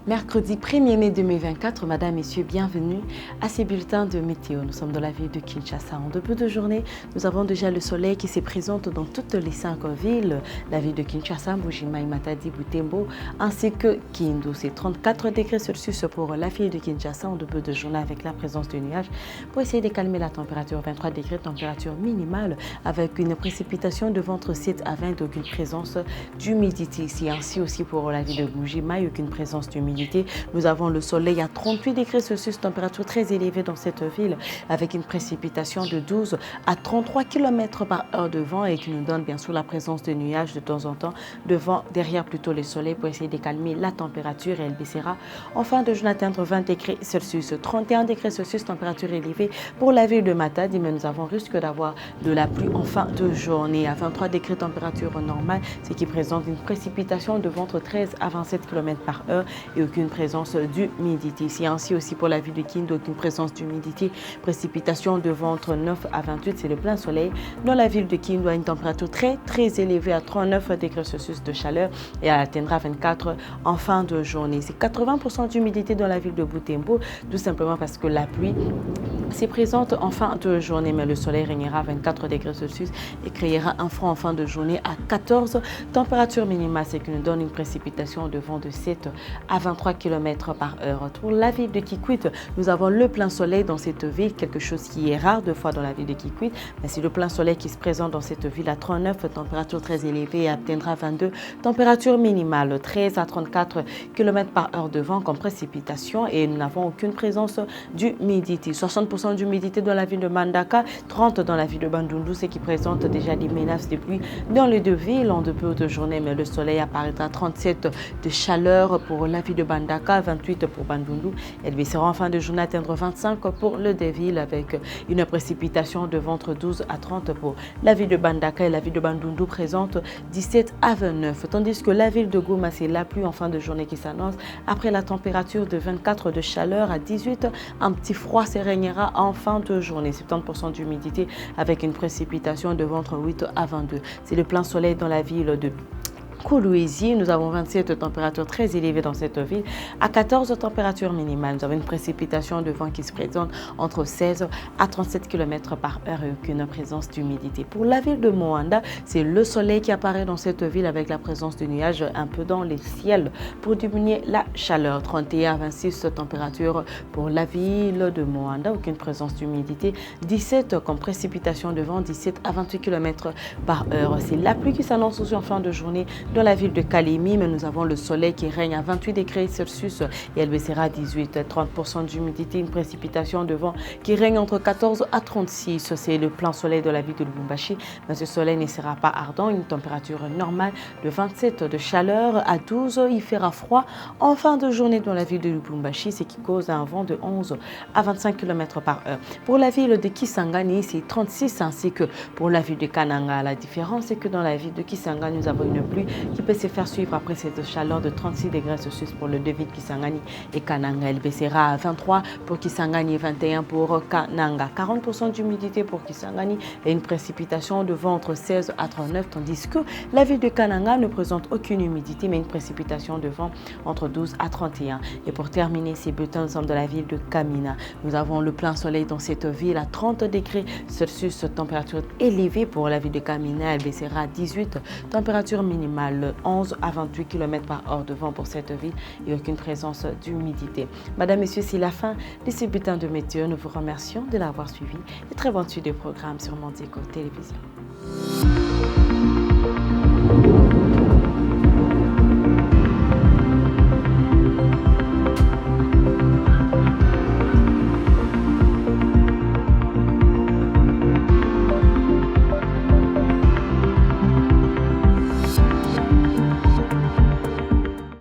Mercredi 1er mai 2024, Madame, Messieurs, bienvenue à ces bulletins de météo. Nous sommes dans la ville de Kinshasa. En début de journée, nous avons déjà le soleil qui se présente dans toutes les 5 villes. La ville de Kinshasa, Mbuji-Mayi, Matadi, Butembo, ainsi que Kindu. C'est 34 degrés Celsius pour la ville de Kinshasa en début de journée avec la présence de nuages. Pour essayer de calmer la température, 23 degrés, température minimale avec une précipitation de ventre 7 à 20, aucune présence d'humidité. Ici, ainsi aussi pour la ville de Mbuji-Mayi, aucune présence d'humidité. Nous avons le soleil à 38 degrés Celsius, température très élevée dans cette ville avec une précipitation de 12 à 33 km par heure de vent et qui nous donne bien sûr la présence de nuages de temps en temps devant, derrière plutôt le soleil pour essayer de calmer la température et elle baissera en fin de journée atteindre 20 degrés Celsius, 31 degrés Celsius, température élevée pour la ville de Matadi, mais nous avons risque d'avoir de la pluie en fin de journée à 23 degrés température normale, ce qui présente une précipitation de ventre 13 à 27 km par heure et aucune présence d'humidité. Ici ainsi aussi pour la ville de Kindu, aucune présence d'humidité, précipitation de ventre 9 à 28, c'est le plein soleil. Dans la ville de Kindu, une température très élevée à 39 degrés Celsius de chaleur et elle atteindra 24 en fin de journée. C'est 80% d'humidité dans la ville de Butembo, tout simplement parce que la pluie s'est présente en fin de journée, mais le soleil régnera à 24 degrés Celsius et créera un front en fin de journée à 14. Température minimale, c'est qui nous donne une précipitation de vent de 7 à 23 km par heure. Pour la ville de Kikwit, nous avons le plein soleil dans cette ville, quelque chose qui est rare deux fois dans la ville de Kikwit, mais c'est le plein soleil qui se présente dans cette ville à 39, température très élevée et atteindra 22, température minimale 13 à 34 km par heure de vent comme précipitation et nous n'avons aucune présence d'humidité. 60% d'humidité dans la ville de Mbandaka, 30 dans la ville de Bandundu, ce qui présente déjà des menaces de pluie dans les deux villes en début de journée, mais le soleil apparaîtra 37 de chaleur pour la ville de Mbandaka, 28 pour Bandundu. Elle baissera en fin de journée atteindre 25 pour le deux villes avec une précipitation de ventre 12 à 30 pour la ville de Mbandaka et la ville de Bandundu présente 17 à 29. Tandis que la ville de Goma, c'est la pluie en fin de journée qui s'annonce après la température de 24 de chaleur à 18. Un petit froid se régnera en fin de journée, 70% d'humidité avec une précipitation de ventre 8 à 22. C'est le plein soleil dans la ville de Kolwezi, nous avons 27 températures très élevées dans cette ville. À 14 températures minimales, nous avons une précipitation de vent qui se présente entre 16 à 37 km par heure et aucune présence d'humidité. Pour la ville de Moanda, c'est le soleil qui apparaît dans cette ville avec la présence de nuages un peu dans les ciels pour diminuer la chaleur. 31 à 26 températures pour la ville de Moanda, aucune présence d'humidité. 17 comme précipitation de vent, 17 à 28 km par heure. C'est la pluie qui s'annonce aussi en fin de journée dans la ville de Kalemi, mais nous avons le soleil qui règne à 28 degrés Celsius et elle baissera à 18, 30% d'humidité, une précipitation de vent qui règne entre 14 à 36. C'est le plein soleil de la ville de Lubumbashi, mais ce soleil ne sera pas ardent, une température normale de 27 de chaleur à 12. Il fera froid en fin de journée dans la ville de Lubumbashi, ce qui cause un vent de 11 à 25 km par heure. Pour la ville de Kisangani, c'est 36, ainsi que pour la ville de Kananga. La différence, c'est que dans la ville de Kisangani, nous avons une pluie qui peut se faire suivre après cette chaleur de 36 degrés Celsius pour le deux villes Kisangani et Kananga. Elle baissera à 23 pour Kisangani et 21 pour Kananga. 40% d'humidité pour Kisangani et une précipitation de vent entre 16 à 39, tandis que la ville de Kananga ne présente aucune humidité mais une précipitation de vent entre 12 à 31. Et pour terminer ces bulletins, nous sommes de la ville de Kamina. Nous avons le plein soleil dans cette ville à 30 degrés Celsius, température élevée pour la ville de Kamina. Elle baissera à 18, température minimale 11 à 28 km par heure de vent pour cette ville et aucune présence d'humidité. Madame, Messieurs, c'est la fin de ce bulletin de météo. Nous vous remercions de l'avoir suivi et très bonne suite de programme sur Mondico Télévision.